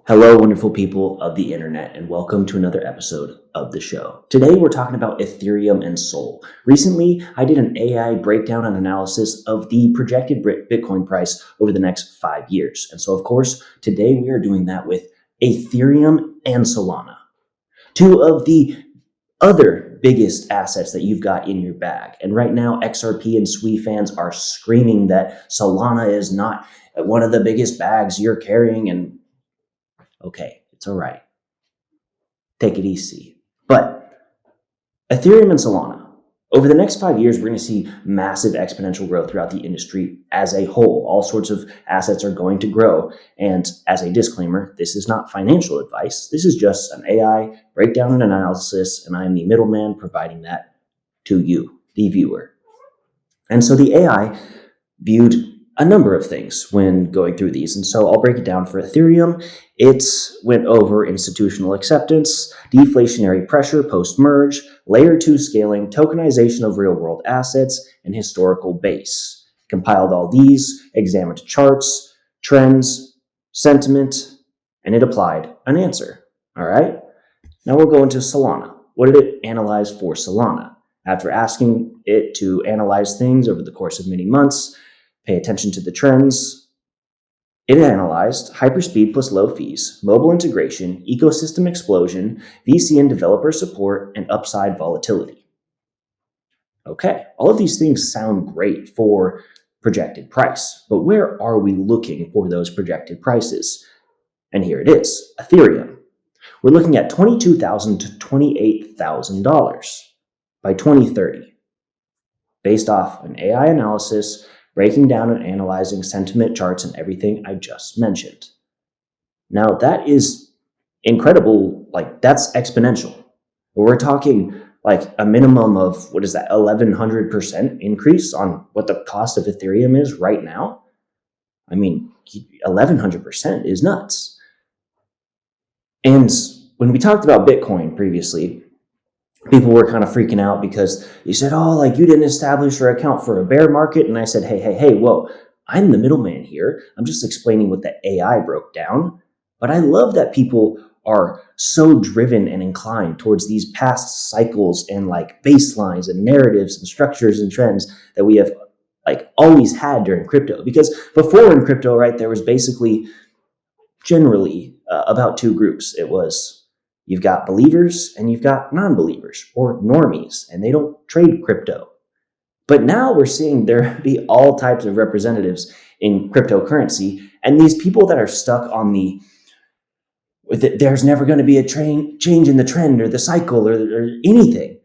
Hello, wonderful people of the internet, and welcome to another episode of the show. Today, we're talking about Ethereum and SOL. Recently, I did an AI breakdown and analysis of the projected Bitcoin price over the next 5 years. And so, of course, today we are doing that with Ethereum and Solana, two of the other biggest assets that you've got in your bag. And right now, XRP and SWE fans are screaming that Solana is not one of the biggest bags you're carrying, and okay, it's all right. Take it easy. But Ethereum and Solana, over the next 5 years, we're going to see massive exponential growth throughout the industry as a whole. All sorts of assets are going to grow. And as a disclaimer, this is not financial advice. This is just an AI breakdown and analysis, and I am the middleman providing that to you, the viewer. And so the AI viewed a number of things when going through these. And so I'll break it down for Ethereum. It went over institutional acceptance, deflationary pressure post-merge, layer 2 scaling, tokenization of real-world assets, and historical base. Compiled all these, examined charts, trends, sentiment, and it applied an answer. All right? Now we'll go into Solana. What did it analyze for Solana? After asking it to analyze things over the course of many months, pay attention to the trends, it analyzed hyperspeed plus low fees, mobile integration, ecosystem explosion, VC and developer support, and upside volatility. Okay, all of these things sound great for projected price, but where are we looking for those projected prices? And here it is, Ethereum. We're looking at $22,000 to $28,000 by 2030, based off an AI analysis breaking down and analyzing sentiment charts and everything I just mentioned. Now, that is incredible. That's exponential. We're talking like a minimum of, 1,100% increase on what the cost of Ethereum is right now? I mean, 1,100% is nuts. And when we talked about Bitcoin previously, people were kind of freaking out because you said, you didn't establish your account for a bear market. And I said, hey, whoa, I'm the middleman here. I'm just explaining what the AI broke down. But I love that people are so driven and inclined towards these past cycles and baselines and narratives and structures and trends that we have always had during crypto. Because before in crypto, right, there was basically generally about two groups. It was you've got believers and you've got non-believers or normies, and they don't trade crypto. But now we're seeing there be all types of representatives in cryptocurrency, and these people that are stuck on there's never going to be a change in the trend or the cycle or anything.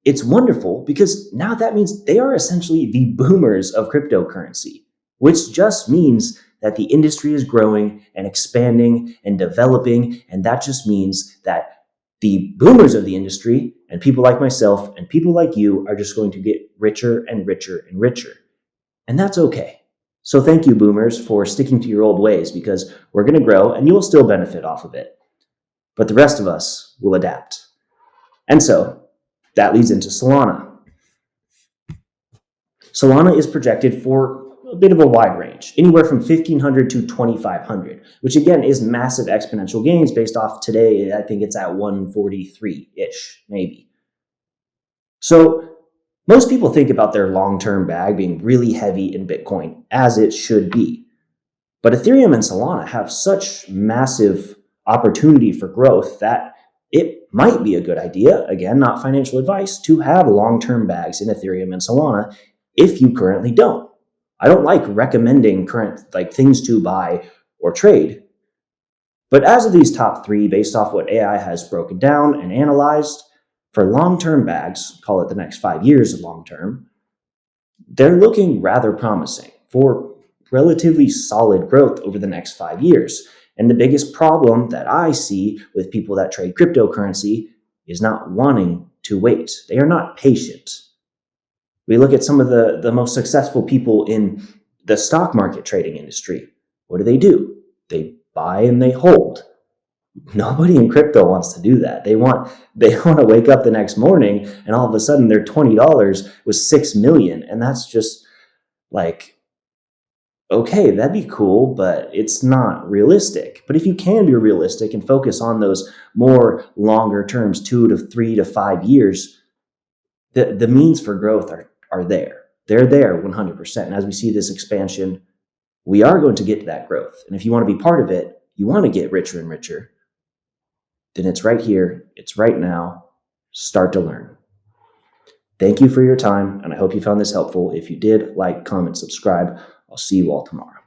It's wonderful because now that means they are essentially the boomers of cryptocurrency, which just means that the industry is growing and expanding and developing, and that just means that the boomers of the industry and people like myself and people like you are just going to get richer and richer and richer. And that's okay. So thank you, boomers, for sticking to your old ways, because we're going to grow and you will still benefit off of it. But the rest of us will adapt. And so that leads into Solana. Solana is projected for a bit of a wide range, anywhere from 1,500 to 2,500, which again is massive exponential gains based off today. I think it's at 143-ish, maybe. So most people think about their long-term bag being really heavy in Bitcoin, as it should be. But Ethereum and Solana have such massive opportunity for growth that it might be a good idea, again, not financial advice, to have long-term bags in Ethereum and Solana if you currently don't. I don't like recommending current things to buy or trade. But as of these top three, based off what AI has broken down and analyzed, for long-term bags, call it the next 5 years of long-term, they're looking rather promising for relatively solid growth over the next 5 years. And the biggest problem that I see with people that trade cryptocurrency is not wanting to wait. They are not patient. We look at some of the most successful people in the stock market trading industry. What do? They buy and they hold. Nobody in crypto wants to do that. They want to wake up the next morning and all of a sudden their $20 was $6 million. And that's just Okay, that'd be cool, but it's not realistic. But if you can be realistic and focus on those more longer terms, 2 to 3 to 5 years, the means for growth are there. They're there 100%. And as we see this expansion, we are going to get to that growth. And if you want to be part of it, you want to get richer and richer, then it's right here, it's right now. Start to learn. Thank you for your time, and I hope you found this helpful. If you did, like, comment, subscribe. I'll see you all tomorrow.